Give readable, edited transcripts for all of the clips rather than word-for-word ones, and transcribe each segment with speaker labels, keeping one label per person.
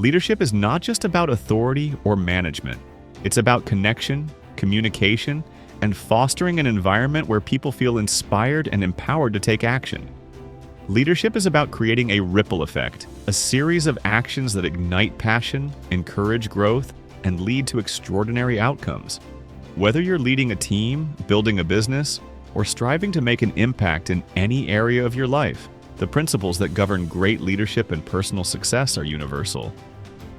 Speaker 1: Leadership is not just about authority or management. It's about connection, communication, and fostering an environment where people feel inspired and empowered to take action. Leadership is about creating a ripple effect, a series of actions that ignite passion, encourage growth, and lead to extraordinary outcomes. Whether you're leading a team, building a business, or striving to make an impact in any area of your life, the principles that govern great leadership and personal success are universal.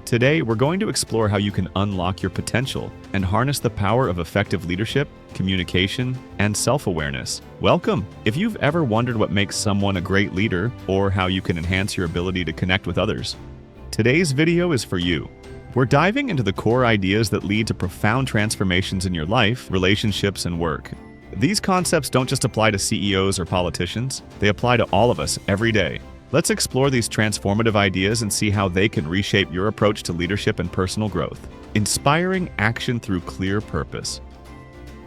Speaker 1: Today, we're going to explore how you can unlock your potential and harness the power of effective leadership, communication, and self-awareness. Welcome! If you've ever wondered what makes someone a great leader or how you can enhance your ability to connect with others, today's video is for you. We're diving into the core ideas that lead to profound transformations in your life, relationships, and work. These concepts don't just apply to CEOs or politicians, they apply to all of us every day. Let's explore these transformative ideas and see how they can reshape your approach to leadership and personal growth. Inspiring action through clear purpose.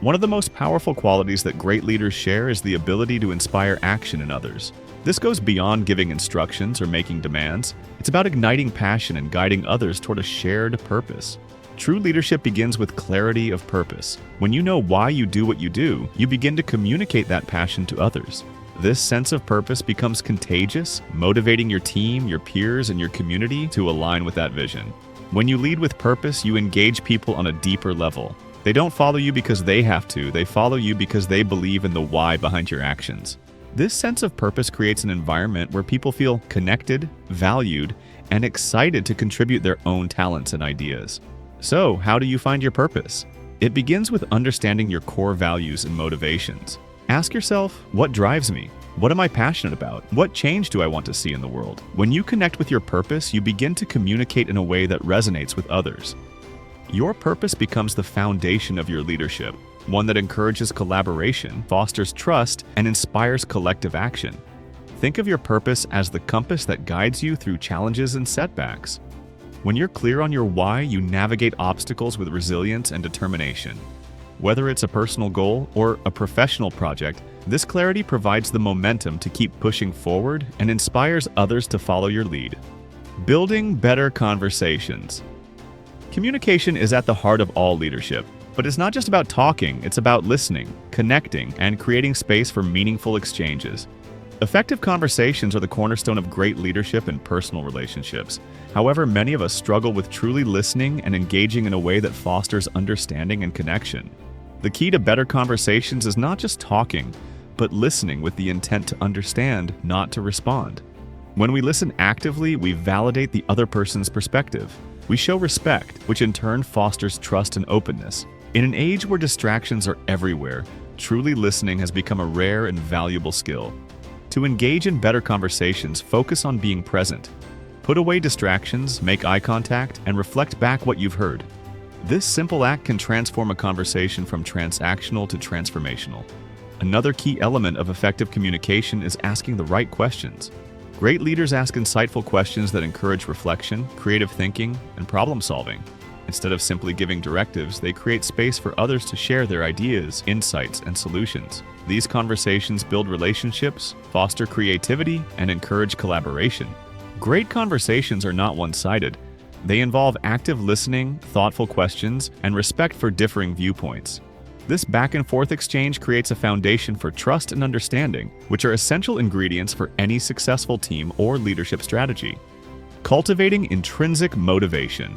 Speaker 1: One of the most powerful qualities that great leaders share is the ability to inspire action in others. This goes beyond giving instructions or making demands. It's about igniting passion and guiding others toward a shared purpose. True leadership begins with clarity of purpose. When you know why you do what you do, you begin to communicate that passion to others. This sense of purpose becomes contagious, motivating your team, your peers, and your community to align with that vision. When you lead with purpose, you engage people on a deeper level. They don't follow you because they have to, they follow you because they believe in the why behind your actions. This sense of purpose creates an environment where people feel connected, valued, and excited to contribute their own talents and ideas. So, how do you find your purpose? It begins with understanding your core values and motivations. Ask yourself, what drives me? What am I passionate about? What change do I want to see in the world? When you connect with your purpose, you begin to communicate in a way that resonates with others. Your purpose becomes the foundation of your leadership, one that encourages collaboration, fosters trust, and inspires collective action. Think of your purpose as the compass that guides you through challenges and setbacks. When you're clear on your why, you navigate obstacles with resilience and determination. Whether it's a personal goal or a professional project, this clarity provides the momentum to keep pushing forward and inspires others to follow your lead. Building better conversations. Communication is at the heart of all leadership, but it's not just about talking, it's about listening, connecting, and creating space for meaningful exchanges. Effective conversations are the cornerstone of great leadership and personal relationships. However, many of us struggle with truly listening and engaging in a way that fosters understanding and connection. The key to better conversations is not just talking, but listening with the intent to understand, not to respond. When we listen actively, we validate the other person's perspective. We show respect, which in turn fosters trust and openness. In an age where distractions are everywhere, truly listening has become a rare and valuable skill. To engage in better conversations, focus on being present. Put away distractions, make eye contact, and reflect back what you've heard. This simple act can transform a conversation from transactional to transformational. Another key element of effective communication is asking the right questions. Great leaders ask insightful questions that encourage reflection, creative thinking, and problem solving. Instead of simply giving directives, they create space for others to share their ideas, insights, and solutions. These conversations build relationships, foster creativity, and encourage collaboration. Great conversations are not one-sided. They involve active listening, thoughtful questions, and respect for differing viewpoints. This back-and-forth exchange creates a foundation for trust and understanding, which are essential ingredients for any successful team or leadership strategy. Cultivating intrinsic motivation.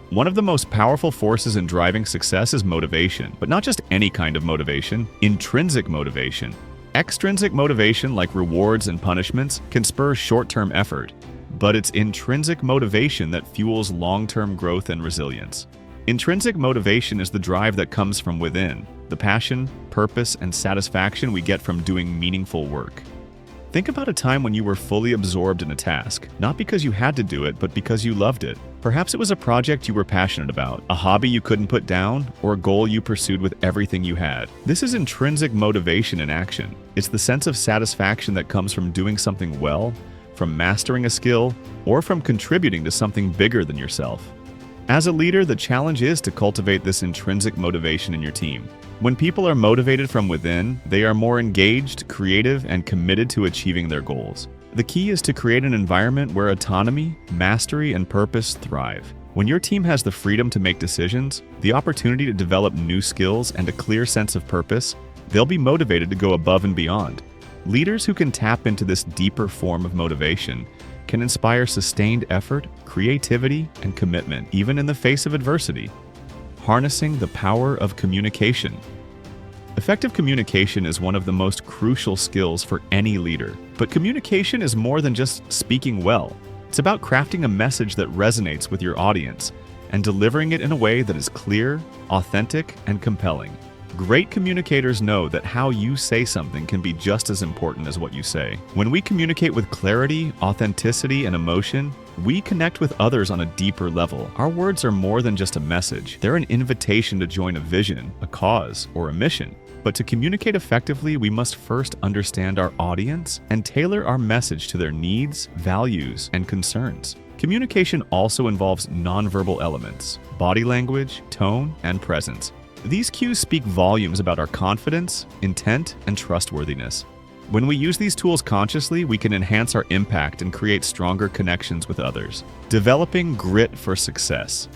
Speaker 1: One of the most powerful forces in driving success is motivation, but not just any kind of motivation, intrinsic motivation. Extrinsic motivation, like rewards and punishments, can spur short-term effort, but it's intrinsic motivation that fuels long-term growth and resilience. Intrinsic motivation is the drive that comes from within, the passion, purpose, and satisfaction we get from doing meaningful work. Think about a time when you were fully absorbed in a task, not because you had to do it, but because you loved it. Perhaps it was a project you were passionate about, a hobby you couldn't put down, or a goal you pursued with everything you had. This is intrinsic motivation in action. It's the sense of satisfaction that comes from doing something well, from mastering a skill, or from contributing to something bigger than yourself. As a leader, the challenge is to cultivate this intrinsic motivation in your team. When people are motivated from within, they are more engaged, creative, and committed to achieving their goals. The key is to create an environment where autonomy, mastery, and purpose thrive. When your team has the freedom to make decisions, the opportunity to develop new skills, and a clear sense of purpose, they'll be motivated to go above and beyond. Leaders who can tap into this deeper form of motivation can inspire sustained effort, creativity, and commitment, even in the face of adversity. Harnessing the power of communication. Effective communication is one of the most crucial skills for any leader. But communication is more than just speaking well. It's about crafting a message that resonates with your audience and delivering it in a way that is clear, authentic, and compelling. Great communicators know that how you say something can be just as important as what you say. When we communicate with clarity, authenticity, and emotion, we connect with others on a deeper level. Our words are more than just a message. They're an invitation to join a vision, a cause, or a mission. But to communicate effectively, we must first understand our audience and tailor our message to their needs, values, and concerns. Communication also involves nonverbal elements, body language, tone, and presence. These cues speak volumes about our confidence, intent, and trustworthiness. When we use these tools consciously, we can enhance our impact and create stronger connections with others. Developing grit for success.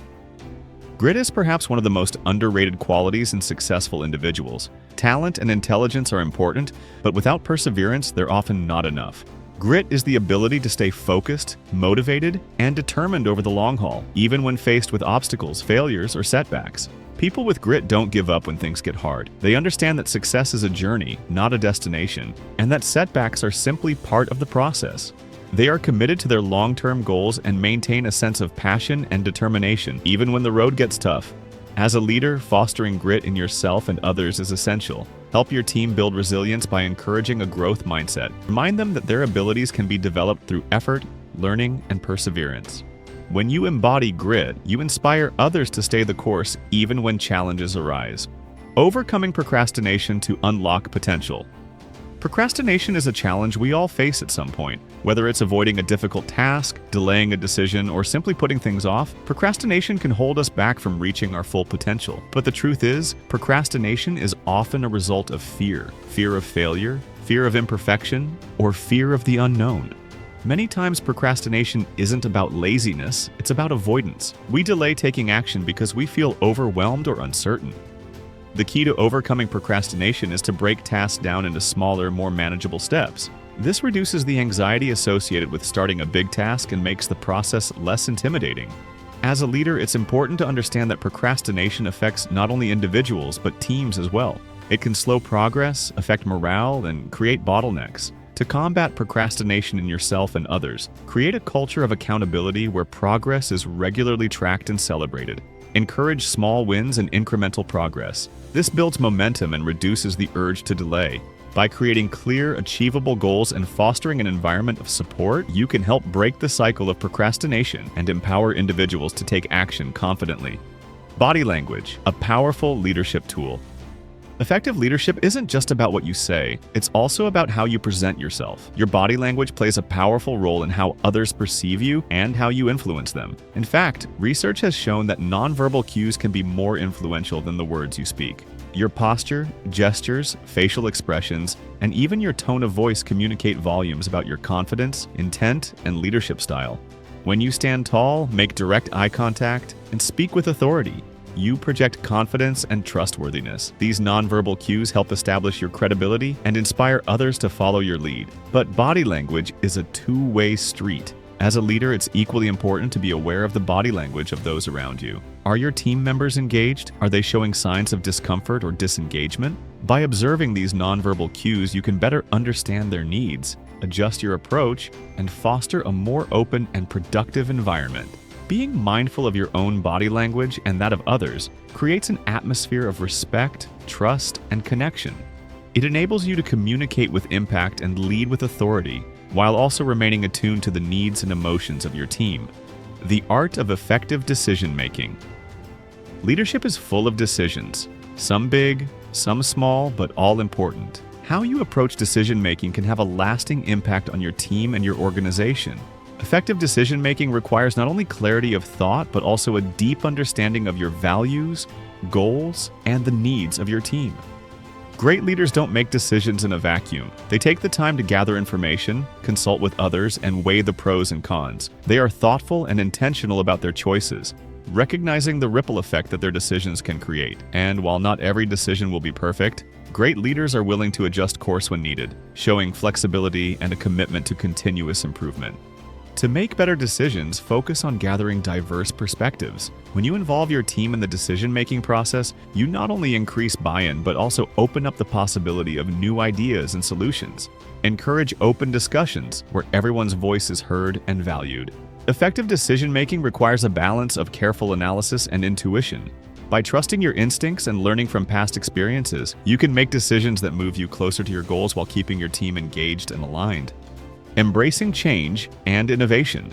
Speaker 1: Grit is perhaps one of the most underrated qualities in successful individuals. Talent and intelligence are important, but without perseverance, they're often not enough. Grit is the ability to stay focused, motivated, and determined over the long haul, even when faced with obstacles, failures, or setbacks. People with grit don't give up when things get hard. They understand that success is a journey, not a destination, and that setbacks are simply part of the process. They are committed to their long-term goals and maintain a sense of passion and determination, even when the road gets tough. As a leader, fostering grit in yourself and others is essential. Help your team build resilience by encouraging a growth mindset. Remind them that their abilities can be developed through effort, learning, and perseverance. When you embody grit, you inspire others to stay the course even when challenges arise. Overcoming procrastination to unlock potential. Procrastination is a challenge we all face at some point. Whether it's avoiding a difficult task, delaying a decision, or simply putting things off, procrastination can hold us back from reaching our full potential. But the truth is, procrastination is often a result of fear. Fear of failure, fear of imperfection, or fear of the unknown. Many times procrastination isn't about laziness, it's about avoidance. We delay taking action because we feel overwhelmed or uncertain. The key to overcoming procrastination is to break tasks down into smaller, more manageable steps. This reduces the anxiety associated with starting a big task and makes the process less intimidating. As a leader, it's important to understand that procrastination affects not only individuals, but teams as well. It can slow progress, affect morale, and create bottlenecks. To combat procrastination in yourself and others, create a culture of accountability where progress is regularly tracked and celebrated. Encourage small wins and incremental progress. This builds momentum and reduces the urge to delay. By creating clear, achievable goals and fostering an environment of support, you can help break the cycle of procrastination and empower individuals to take action confidently. Body language, a powerful leadership tool. Effective leadership isn't just about what you say, it's also about how you present yourself. Your body language plays a powerful role in how others perceive you and how you influence them. In fact, research has shown that nonverbal cues can be more influential than the words you speak. Your posture, gestures, facial expressions, and even your tone of voice communicate volumes about your confidence, intent, and leadership style. When you stand tall, make direct eye contact, and speak with authority, you project confidence and trustworthiness. These nonverbal cues help establish your credibility and inspire others to follow your lead. But body language is a two-way street. As a leader, it's equally important to be aware of the body language of those around you. Are your team members engaged? Are they showing signs of discomfort or disengagement? By observing these nonverbal cues, you can better understand their needs, adjust your approach, and foster a more open and productive environment. Being mindful of your own body language and that of others creates an atmosphere of respect, trust, and connection. It enables you to communicate with impact and lead with authority, while also remaining attuned to the needs and emotions of your team. The art of effective decision-making. Leadership is full of decisions, some big, some small, but all important. How you approach decision-making can have a lasting impact on your team and your organization. Effective decision-making requires not only clarity of thought, but also a deep understanding of your values, goals, and the needs of your team. Great leaders don't make decisions in a vacuum. They take the time to gather information, consult with others, and weigh the pros and cons. They are thoughtful and intentional about their choices, recognizing the ripple effect that their decisions can create. And while not every decision will be perfect, great leaders are willing to adjust course when needed, showing flexibility and a commitment to continuous improvement. To make better decisions, focus on gathering diverse perspectives. When you involve your team in the decision-making process, you not only increase buy-in, but also open up the possibility of new ideas and solutions. Encourage open discussions where everyone's voice is heard and valued. Effective decision-making requires a balance of careful analysis and intuition. By trusting your instincts and learning from past experiences, you can make decisions that move you closer to your goals while keeping your team engaged and aligned. Embracing change and innovation.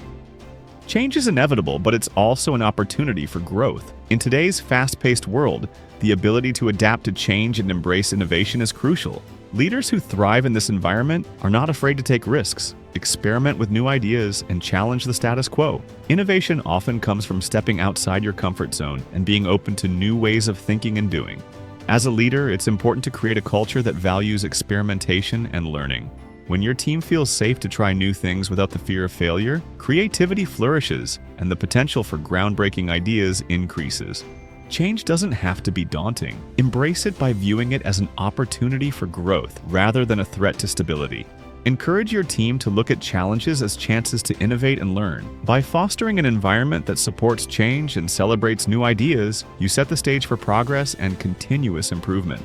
Speaker 1: Change is inevitable, but it's also an opportunity for growth. In today's fast-paced world, the ability to adapt to change and embrace innovation is crucial. Leaders who thrive in this environment are not afraid to take risks, experiment with new ideas, and challenge the status quo. Innovation often comes from stepping outside your comfort zone and being open to new ways of thinking and doing. As a leader, it's important to create a culture that values experimentation and learning. When your team feels safe to try new things without the fear of failure, creativity flourishes and the potential for groundbreaking ideas increases. Change doesn't have to be daunting. Embrace it by viewing it as an opportunity for growth rather than a threat to stability. Encourage your team to look at challenges as chances to innovate and learn. By fostering an environment that supports change and celebrates new ideas, you set the stage for progress and continuous improvement.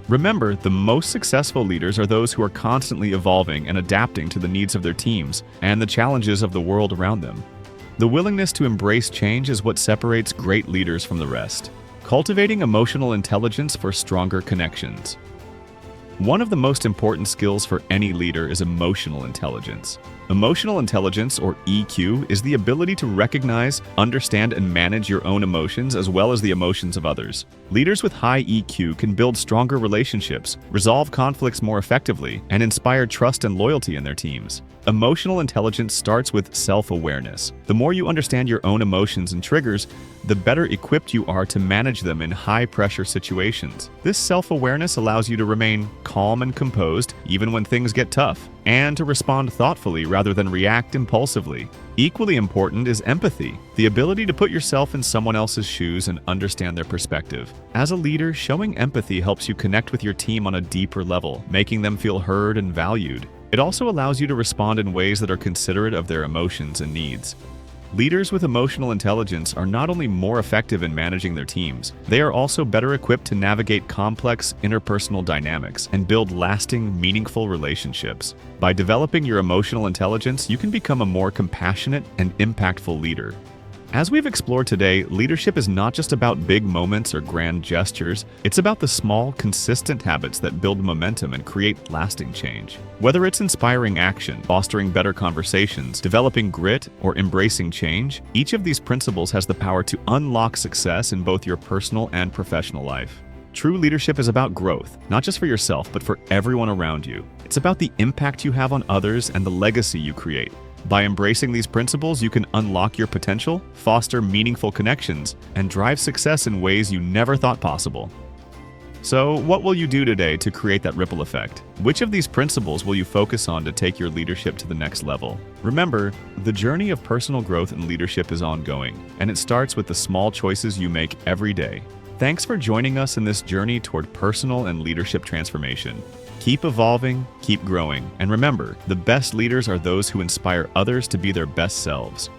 Speaker 1: Remember, the most successful leaders are those who are constantly evolving and adapting to the needs of their teams and the challenges of the world around them. The willingness to embrace change is what separates great leaders from the rest. Cultivating emotional intelligence for stronger connections. One of the most important skills for any leader is emotional intelligence. Emotional intelligence, or EQ, is the ability to recognize, understand, and manage your own emotions as well as the emotions of others. Leaders with high EQ can build stronger relationships, resolve conflicts more effectively, and inspire trust and loyalty in their teams. Emotional intelligence starts with self-awareness. The more you understand your own emotions and triggers, the better equipped you are to manage them in high-pressure situations. This self-awareness allows you to remain calm and composed even when things get tough, and to respond thoughtfully rather than react impulsively. Equally important is empathy, the ability to put yourself in someone else's shoes and understand their perspective. As a leader, showing empathy helps you connect with your team on a deeper level, making them feel heard and valued. It also allows you to respond in ways that are considerate of their emotions and needs. Leaders with emotional intelligence are not only more effective in managing their teams, they are also better equipped to navigate complex interpersonal dynamics and build lasting, meaningful relationships. By developing your emotional intelligence, you can become a more compassionate and impactful leader. As we've explored today, leadership is not just about big moments or grand gestures. It's about the small, consistent habits that build momentum and create lasting change. Whether it's inspiring action, fostering better conversations, developing grit, or embracing change, each of these principles has the power to unlock success in both your personal and professional life. True leadership is about growth, not just for yourself, but for everyone around you. It's about the impact you have on others and the legacy you create. By embracing these principles, you can unlock your potential, foster meaningful connections, and drive success in ways you never thought possible. So, what will you do today to create that ripple effect? Which of these principles will you focus on to take your leadership to the next level? Remember, the journey of personal growth and leadership is ongoing, and it starts with the small choices you make every day. Thanks for joining us in this journey toward personal and leadership transformation. Keep evolving, keep growing, and remember, the best leaders are those who inspire others to be their best selves.